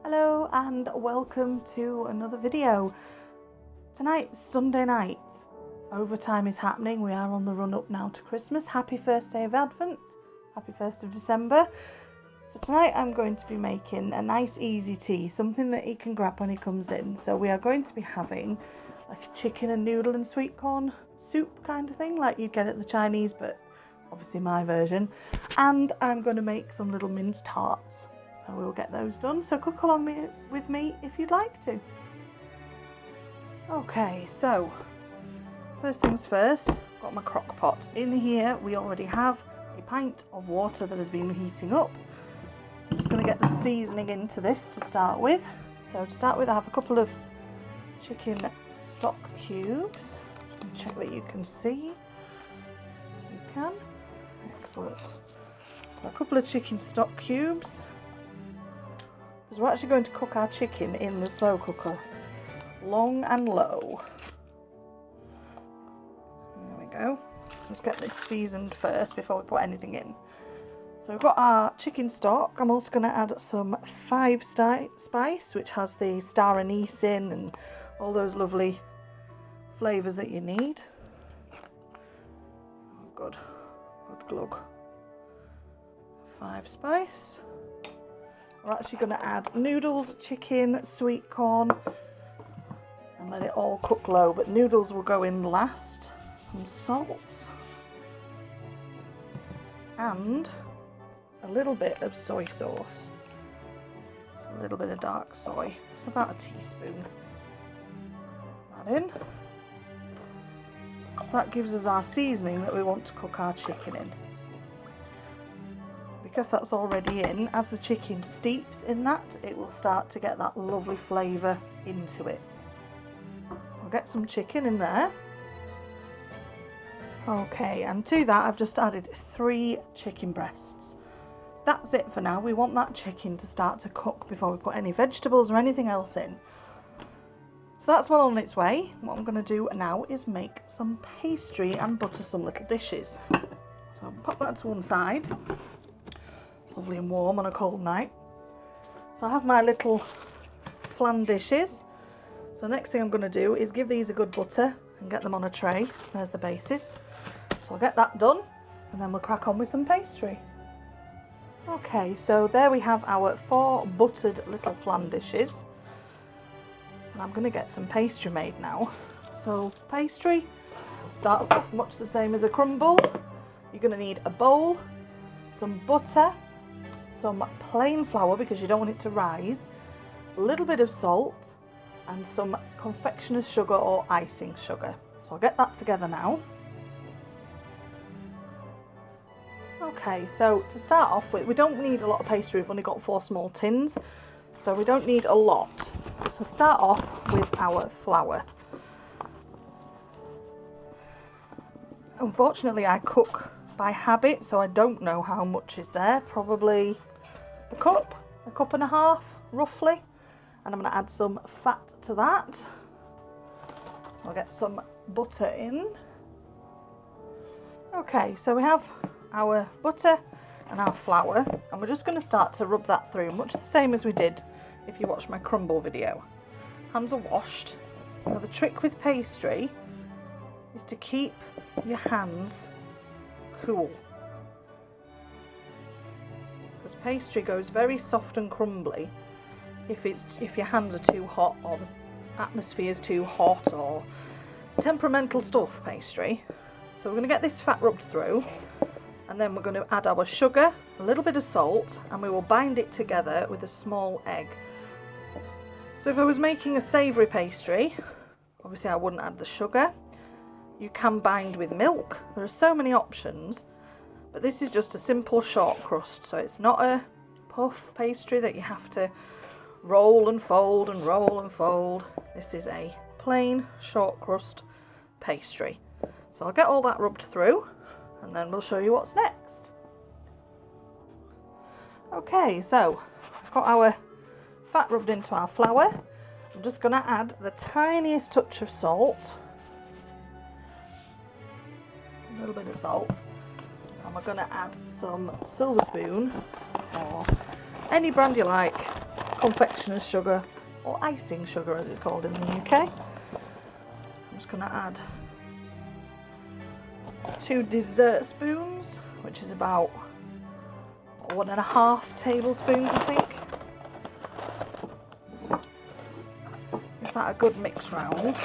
Hello and welcome to another video. Tonight's Sunday night. Overtime is happening. We are on the run up now to Christmas. Happy first day of Advent. Happy 1st of December. So tonight I'm going to be making a nice easy tea, something that he can grab when he comes in. So we are going to be having like a chicken and noodle and sweet corn soup kind of thing, like you'd get at the Chinese, but obviously my version. And I'm going to make some little minced tarts. So we'll get those done. So cook along with me if you'd like to. Okay, so first things first, got my crock pot. In here we already have a pint of water that has been heating up. So I'm just going to get the seasoning into this to start with. So to start with, I have a couple of chicken stock cubes. Check that you can see. You can. Excellent. So a couple of chicken stock cubes. Because we're actually going to cook our chicken in the slow cooker, long and low. There we go. So let's get this seasoned first before we put anything in. So we've got our chicken stock. I'm also going to add some 5-star spice, which has the star anise in and all those lovely flavours that you need. Oh, good glug. 5 spice. We're actually going to add noodles, chicken, sweet corn, and let it all cook low, but noodles will go in last. Some salt and a little bit of soy sauce. Just a little bit of dark soy. It's about a teaspoon. That in. So that gives us our seasoning that we want to cook our chicken in. Because that's already in, as the chicken steeps in that, it will start to get that lovely flavour into it. I'll get some chicken in there. Okay, and to that I've just added 3 chicken breasts. That's it for now. We want that chicken to start to cook before we put any vegetables or anything else in. So that's well on its way. What I'm going to do now is make some pastry and butter some little dishes. So I'll pop that to one side. Lovely and warm on a cold night. So I have my little flan dishes. So next thing I'm going to do is give these a good butter and get them on a tray. There's the bases. So I'll get that done and then we'll crack on with some pastry. Okay, so there we have our 4 buttered little flan dishes. And I'm going to get some pastry made now. So pastry starts off much the same as a crumble. You're going to need a bowl, some butter, some plain flour because you don't want it to rise, a little bit of salt and some confectioner's sugar or icing sugar. So I'll get that together now. Okay, so to start off with, we don't need a lot of pastry. We've only got 4 small tins, so we don't need a lot. So start off with our flour. Unfortunately, I cook by habit, so I don't know how much is there. Probably a cup and a half roughly, and I'm going to add some fat to that. So I'll get some butter in. Okay, so we have our butter and our flour, and we're just going to start to rub that through, much the same as we did if you watched my crumble video. Hands are washed. Now the trick with pastry is to keep your hands cool, because pastry goes very soft and crumbly if your hands are too hot or the atmosphere is too hot, or it's temperamental stuff, pastry. So we're going to get this fat rubbed through, and then we're going to add our sugar, a little bit of salt, and we will bind it together with a small egg. So if I was making a savoury pastry, obviously I wouldn't add the sugar. You can bind with milk. There are so many options, but this is just a simple short crust, so it's not a puff pastry that you have to roll and fold and roll and fold. This is a plain short crust pastry. So I'll get all that rubbed through and then we'll show you what's next. Okay, so I've got our fat rubbed into our flour. I'm just going to add the tiniest touch of salt. A little bit of salt. And we're going to add some silver spoon, or any brand you like, confectioner's sugar, or icing sugar as it's called in the UK. I'm just going to add 2 dessert spoons, which is about 1.5 tablespoons, I think. Give that a good mix round.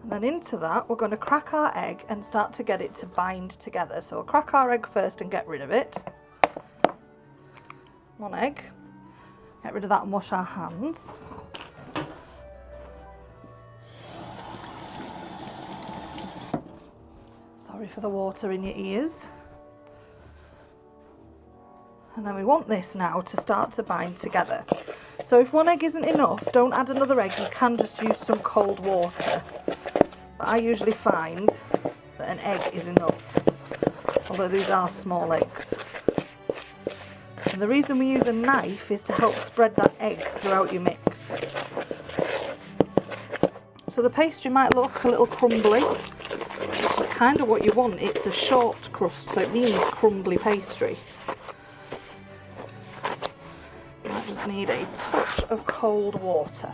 And then into that we're going to crack our egg and start to get it to bind together. So we'll crack our egg first and get rid of it. 1 egg. Get rid of that and wash our hands. Sorry for the water in your ears. And then we want this now to start to bind together. So if 1 egg isn't enough, don't add another egg, you can just use some cold water. But I usually find that an egg is enough, although these are small eggs. And the reason we use a knife is to help spread that egg throughout your mix. So the pastry might look a little crumbly, which is kind of what you want. It's a short crust, so it means crumbly pastry. You might just need a touch of cold water.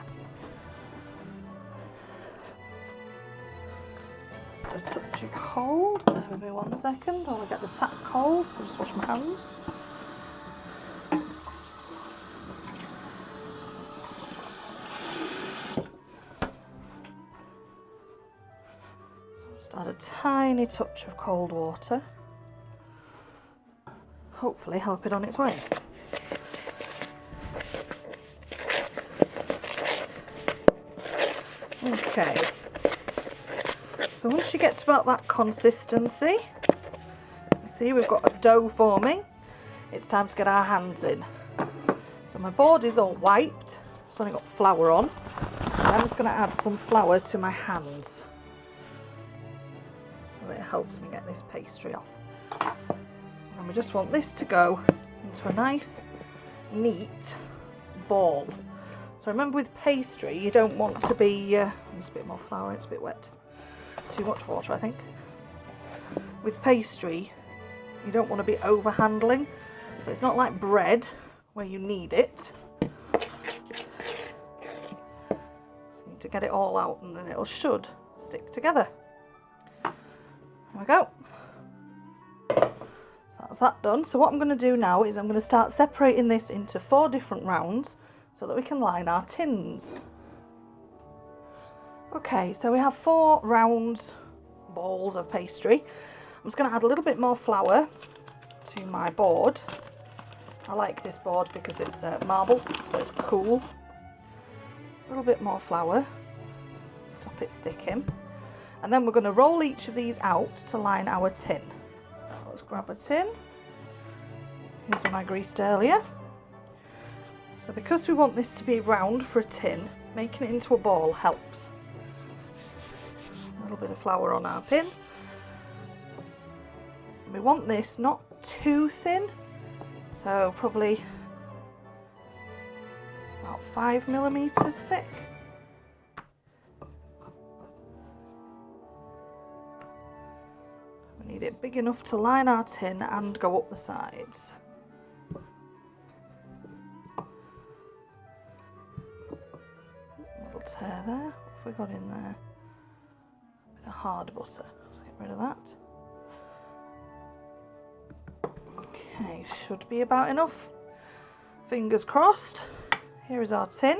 Just a touch of cold. Bear with me 1 second while I get the tap cold, so just wash my hands. Add a tiny touch of cold water, hopefully help it on its way. Okay, so once you get to about that consistency, you see we've got a dough forming. It's time to get our hands in. So my board is all wiped, it's only got flour on, and I'm just going to add some flour to my hands. It helps me get this pastry off. And we just want this to go into a nice, neat ball. So remember, with pastry, you don't want to be, just a bit more flour, it's a bit wet. Too much water, I think. With pastry, you don't want to be over handling. So it's not like bread, where you knead it. Just need to get it all out and then it should stick together. There we go. So that's that done. So what I'm going to do now is I'm going to start separating this into 4 different rounds so that we can line our tins. Okay, so we have 4 round balls of pastry. I'm just going to add a little bit more flour to my board. I like this board because it's marble, so it's cool. A little bit more flour. Stop it sticking. And then we're going to roll each of these out to line our tin. So let's grab a tin. Here's one I greased earlier. So because we want this to be round for a tin, making it into a ball helps. A little bit of flour on our pin. We want this not too thin, so probably about 5mm thick. Need it big enough to line our tin and go up the sides. Little tear there. What have we got in there? A bit of hard butter. Let's get rid of that. Okay, should be about enough. Fingers crossed. Here is our tin.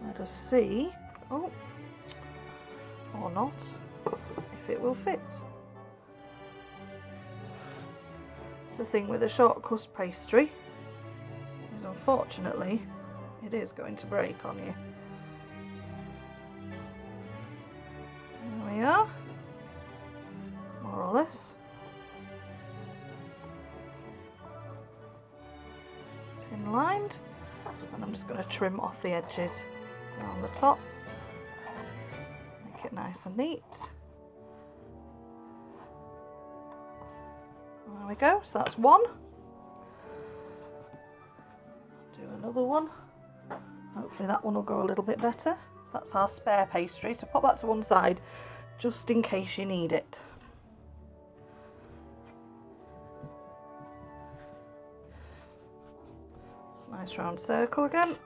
Let us see. Oh. Or not, if it will fit. It's the thing with a short crust pastry, is unfortunately it is going to break on you. There we are, more or less. Tin lined, and I'm just going to trim off the edges around the top. It nice and neat. There we go, so that's one. Do another one. Hopefully that one will go a little bit better. So that's our spare pastry, so pop that to one side just in case you need it. Nice round circle again.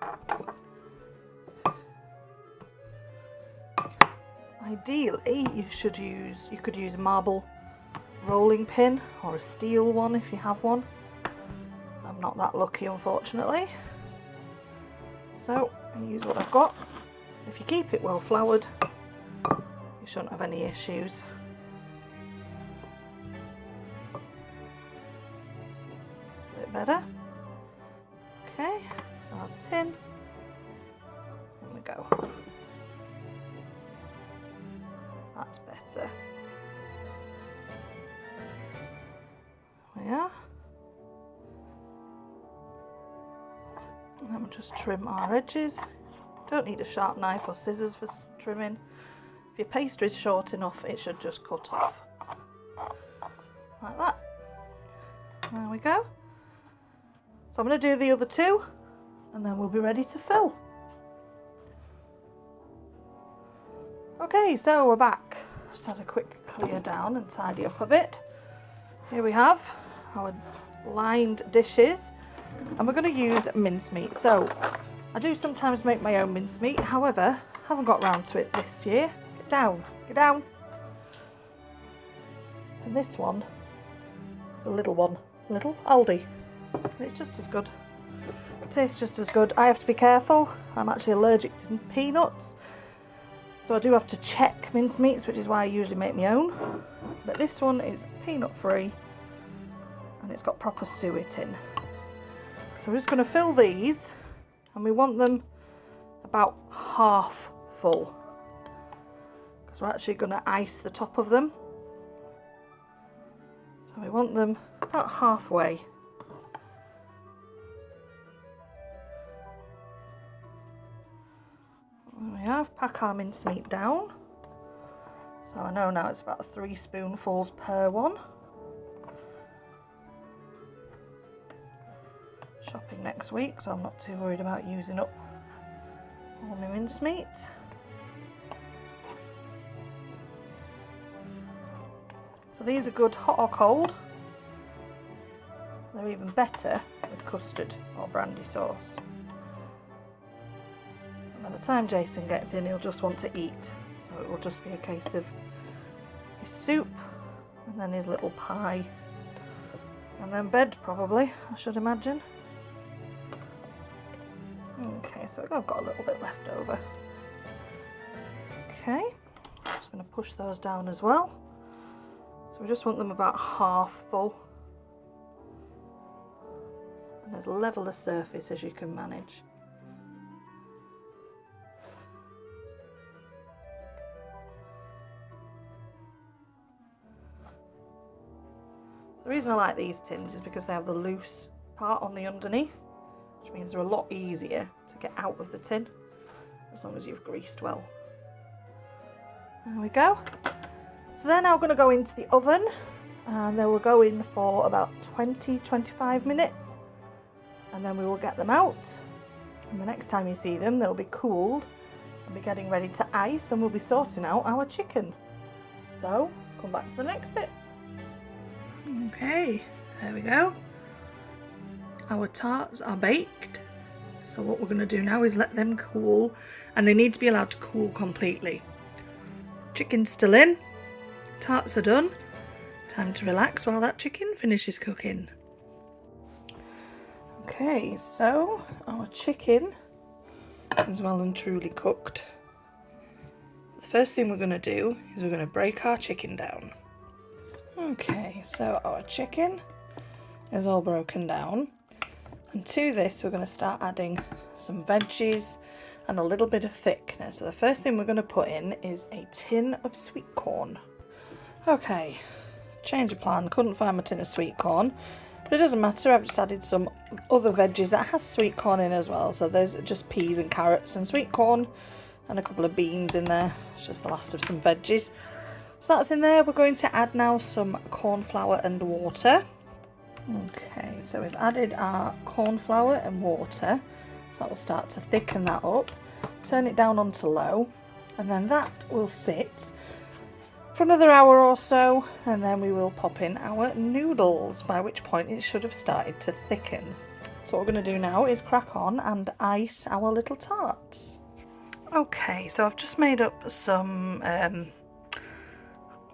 Ideally, you could use a marble rolling pin or a steel one if you have one. I'm not that lucky, unfortunately. So I use what I've got. If you keep it well floured, you shouldn't have any issues. It's a bit better. Okay, so that's in. There we go. That's better. There we are. And then we'll just trim our edges. Don't need a sharp knife or scissors for trimming. If your pastry is short enough, it should just cut off. Like that. There we go. So I'm going to do the other two, and then we'll be ready to fill. Okay, so we're back. Just had a quick clear down and tidy up a bit. Here we have our lined dishes, and we're going to use mincemeat. So I do sometimes make my own mincemeat, however, haven't got round to it this year. Get down, get down. And this one is a little one, little Aldi. It's just as good. It tastes just as good. I have to be careful. I'm actually allergic to peanuts, so I do have to check mincemeats, which is why I usually make my own. But this one is peanut free, and it's got proper suet in. So we're just going to fill these, and we want them about half full, because we're actually going to ice the top of them. So we want them about halfway. There we have. Pack our mincemeat down. So I know now it's about 3 spoonfuls per one. Shopping next week, so I'm not too worried about using up all my mincemeat. So these are good hot or cold. They're even better with custard or brandy sauce. By the time Jason gets in, he'll just want to eat, so it will just be a case of his soup and then his little pie and then bed, probably, I should imagine. Okay, so I've got a little bit left over. Okay, I'm just going to push those down as well. So we just want them about half full, and as level a surface as you can manage. The reason I like these tins is because they have the loose part on the underneath, which means they're a lot easier to get out of the tin as long as you've greased well. There we go. So they're now going to go into the oven, and they will go in for about 20-25 minutes, and then we will get them out, and the next time you see them they'll be cooled and be getting ready to ice, and we'll be sorting out our chicken. So come back to the next bit. Okay, there we go. Our tarts are baked, so what we're going to do now is let them cool, and they need to be allowed to cool completely. Chicken's still in, tarts are done. Time to relax while that chicken finishes cooking. Okay, so our chicken is well and truly cooked. The first thing we're going to do is we're going to break our chicken down. Okay, so our chicken is all broken down, and to this we're going to start adding some veggies and a little bit of thickener. So the first thing we're going to put in is a tin of sweet corn. Okay, change of plan, couldn't find my tin of sweet corn, but it doesn't matter, I've just added some other veggies that has sweet corn in as well. So there's just peas and carrots and sweet corn and a couple of beans in there. It's just the last of some veggies. So that's in there. We're going to add now some corn flour and water. Okay, so we've added our corn flour and water, so that will start to thicken that up. Turn it down onto low, and then that will sit for another hour or so, and then we will pop in our noodles, by which point it should have started to thicken. So what we're going to do now is crack on and ice our little tarts. Okay, so I've just made up some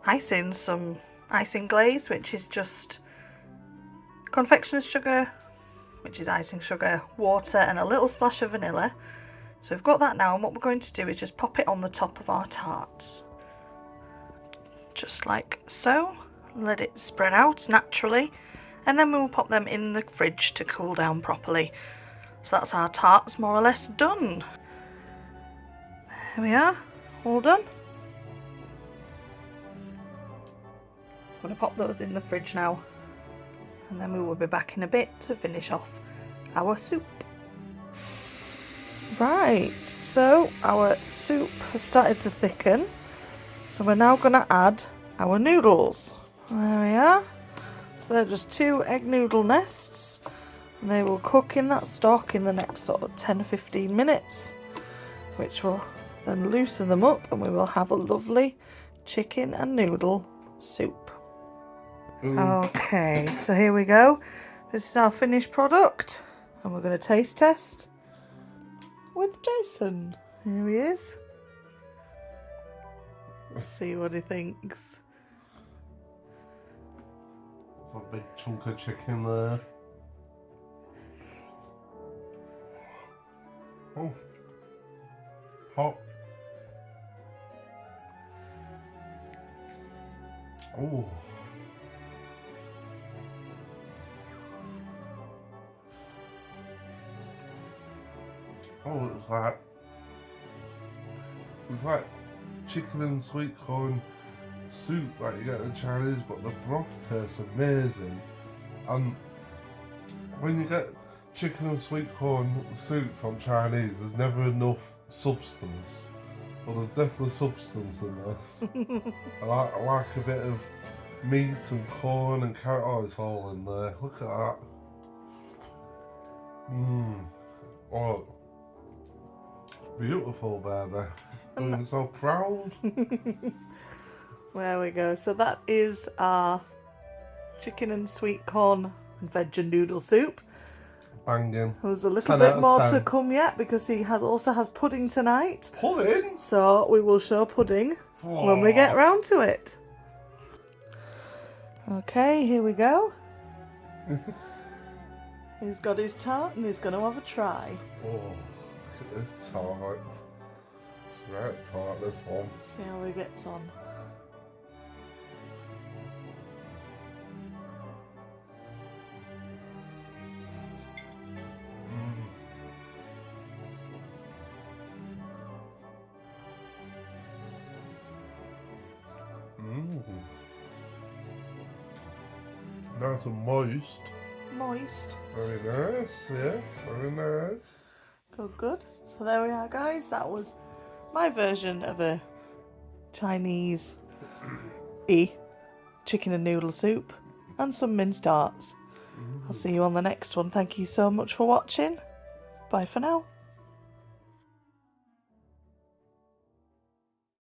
icing glaze, which is just confectioner's sugar, which is icing sugar, water and a little splash of vanilla. So we've got that now, and what we're going to do is just pop it on the top of our tarts. Just like so. Let it spread out naturally, and then we'll pop them in the fridge to cool down properly. So that's our tarts more or less done. There we are, all done. So I'm going to pop those in the fridge now, and then we will be back in a bit to finish off our soup. Right, so our soup has started to thicken, so we're now going to add our noodles. There we are. So they're just 2 egg noodle nests, and they will cook in that stock in the next sort of 10 or 15 minutes, which will then loosen them up, and we will have a lovely chicken and noodle soup. Okay, so here we go. This is our finished product, and we're going to taste test with Jason. Here he is. Let's see what he thinks. There's a big chunk of chicken there. Oh, hot. Oh. Oh, it's like chicken and sweet corn soup like you get in Chinese, but the broth tastes amazing. And when you get chicken and sweet corn soup from Chinese, there's never enough substance. But there's definitely substance in this. I like a bit of meat and corn and carrot. Oh, it's all in there. Look at that. Oh. Beautiful, baby. I'm so proud. There we go. So that is our chicken and sweet corn and veg and noodle soup. Banging. There's a little bit more to come yet, because he also has pudding tonight. Pudding? So we will show pudding when we get round to it. Okay, here we go. He's got his tart and he's going to have a try. Oh, look at this tart. It's right tart, this one. See how he gets on. Nice and moist. Moist. Very nice, yes, very nice. Good, good. So there we are, guys. That was my version of a Chinese-y chicken and noodle soup and some minced tarts. I'll see you on the next one. Thank you so much for watching. Bye for now.